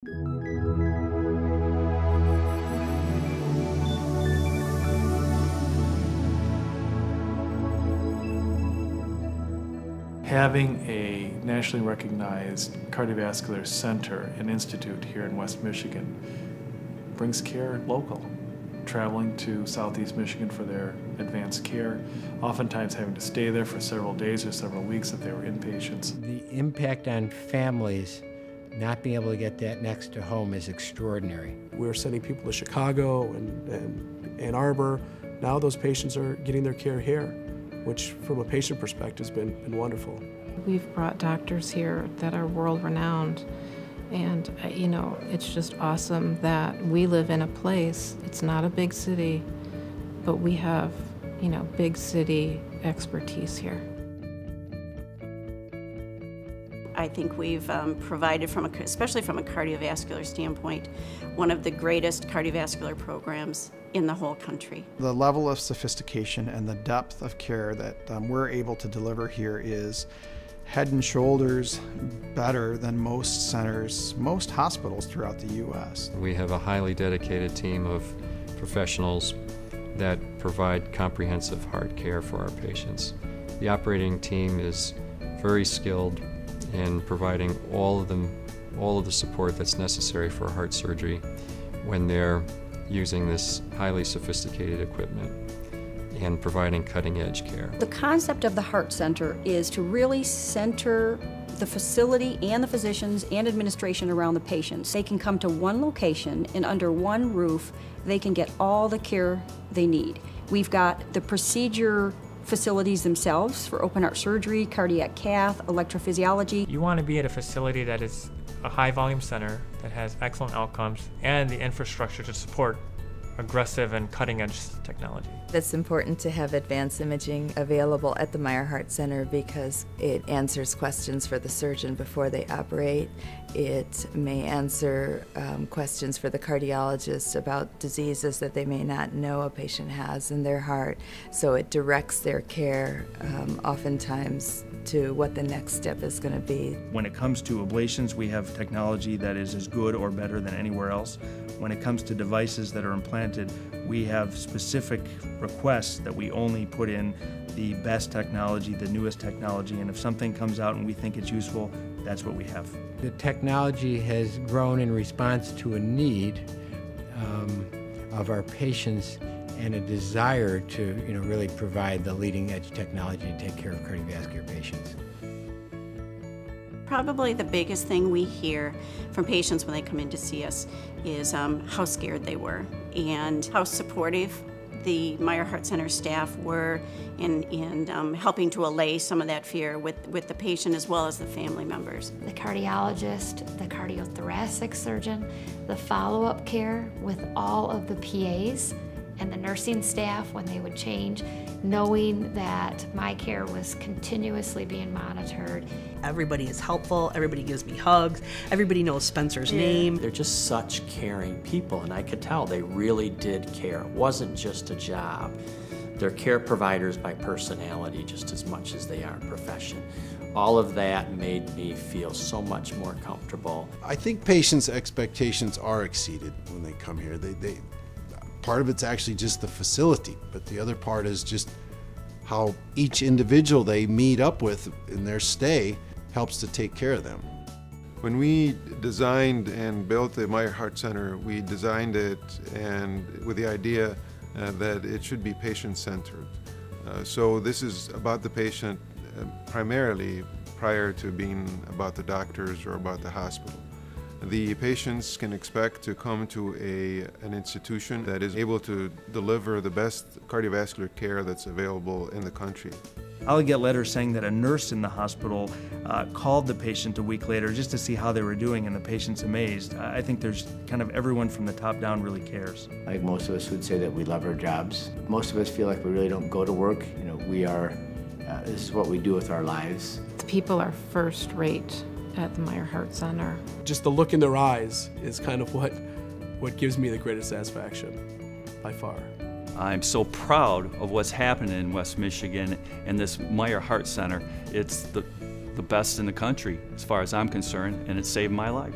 Having a nationally recognized cardiovascular center and institute here in West Michigan brings care local, traveling to Southeast Michigan for their advanced care, oftentimes having to stay there for several days or several weeks if they were inpatients. The impact on families not being able to get that next to home is extraordinary. We're sending people to Chicago and Ann Arbor. Now those patients are getting their care here, which from a patient perspective has been wonderful. We've brought doctors here that are world-renowned, and it's just awesome that we live in a place, it's not a big city, but we have, big city expertise here. I think we've provided, especially from a cardiovascular standpoint, one of the greatest cardiovascular programs in the whole country. The level of sophistication and the depth of care that we're able to deliver here is head and shoulders better than most centers, most hospitals throughout the U.S. We have a highly dedicated team of professionals that provide comprehensive heart care for our patients. The operating team is very skilled in providing all of the support that's necessary for heart surgery when they're using this highly sophisticated equipment and providing cutting-edge care. The concept of the Heart Center is to really center the facility and the physicians and administration around the patients. They can come to one location and under one roof they can get all the care they need. We've got the procedure facilities themselves for open heart surgery, cardiac cath, electrophysiology. You want to be at a facility that is a high volume center that has excellent outcomes and the infrastructure to support aggressive and cutting-edge technology. It's important to have advanced imaging available at the Meijer Heart Center because it answers questions for the surgeon before they operate. It may answer questions for the cardiologist about diseases that they may not know a patient has in their heart. So it directs their care oftentimes to what the next step is going to be. When it comes to ablations, we have technology that is as good or better than anywhere else. When it comes to devices that are implanted, we have specific requests that we only put in the best technology, the newest technology, and if something comes out and we think it's useful, that's what we have. The technology has grown in response to a need of our patients and a desire to really provide the leading edge technology to take care of cardiovascular patients. Probably the biggest thing we hear from patients when they come in to see us is how scared they were and how supportive the Meijer Heart Center staff were in helping to allay some of that fear with the patient as well as the family members. The cardiologist, the cardiothoracic surgeon, the follow-up care with all of the PAs and the nursing staff when they would change, knowing that my care was continuously being monitored. Everybody is helpful, everybody gives me hugs, everybody knows Spencer's name. They're just such caring people, and I could tell they really did care. It wasn't just a job. They're care providers by personality just as much as they are profession. All of that made me feel so much more comfortable. I think patients' expectations are exceeded when they come here. Part of it's actually just the facility, but the other part is just how each individual they meet up with in their stay helps to take care of them. When we designed and built the Meijer Heart Center, we designed it and with the idea that it should be patient-centered. So this is about the patient primarily prior to being about the doctors or about the hospital. The patients can expect to come to an institution that is able to deliver the best cardiovascular care that's available in the country. I'll get letters saying that a nurse in the hospital called the patient a week later just to see how they were doing, and the patient's amazed. I think there's kind of everyone from the top down really cares. I think most of us would say that we love our jobs. Most of us feel like we really don't go to work. This is what we do with our lives. The people are first rate at the Meijer Heart Center. Just the look in their eyes is kind of what gives me the greatest satisfaction, by far. I'm so proud of what's happening in West Michigan and this Meijer Heart Center. It's the best in the country as far as I'm concerned, and it saved my life.